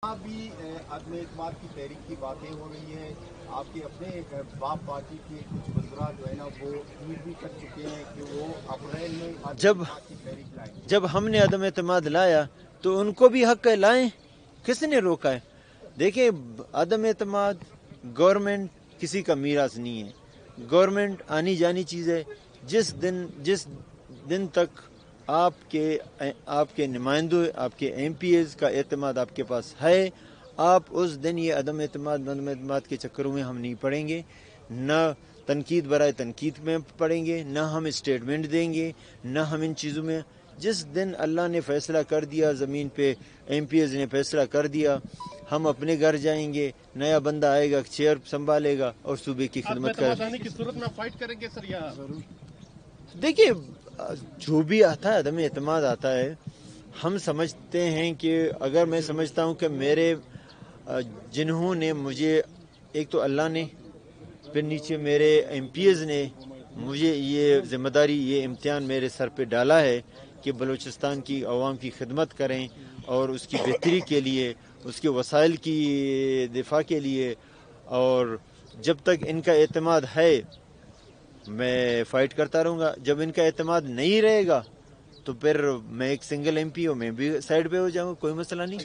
بھی عدم اعتماد کی تحریک کی باتیں ہو رہی ہیں. آپ کے اپنے باپ پارٹی کے کچھ وزراء جو ہے نا وہ ٹویٹ بھی کر چکے ہیں کہ وہ اپریل میں عدم اعتماد کی تحریک لائیں. جب ہم نے عدم اعتماد لایا تو ان کو بھی حق ہے، لائیں. کس نے روکا ہے؟ دیکھیں، عدم اعتماد گورنمنٹ کسی کا میراث نہیں ہے. گورنمنٹ آنی جانی چیز ہے. جس دن تک آپ کے نمائندوں، آپ کے ایم پی ایز کا اعتماد آپ کے پاس ہے، آپ اس دن یہ عدم اعتماد کے چکروں میں ہم نہیں پڑیں گے. نہ تنقید برائے تنقید میں پڑیں گے، نہ ہم اسٹیٹمنٹ دیں گے، نہ ہم ان چیزوں میں. جس دن اللہ نے فیصلہ کر دیا، زمین پہ ایم پی ایز نے فیصلہ کر دیا، ہم اپنے گھر جائیں گے، نیا بندہ آئے گا، چیئر سنبھالے گا اور صوبے کی خدمت کرے گا. کی صورت میں فائٹ کریں گے سر یہاں ضرور. دیکھیے، جو بھی آتا ہے عدم اعتماد آتا ہے، ہم سمجھتے ہیں کہ اگر میں سمجھتا ہوں کہ میرے جنہوں نے مجھے، ایک تو اللہ نے، پھر نیچے میرے ایم پی ایز نے مجھے یہ ذمہ داری، یہ امتحان میرے سر پہ ڈالا ہے کہ بلوچستان کی عوام کی خدمت کریں اور اس کی بہتری کے لیے، اس کے وسائل کی دفاع کے لیے. اور جب تک ان کا اعتماد ہے میں فائٹ کرتا رہوں گا. جب ان کا اعتماد نہیں رہے گا تو پھر میں ایک سنگل ایم پی ہوں، میں بھی سائڈ پہ ہو جاؤں گا، کوئی مسئلہ نہیں.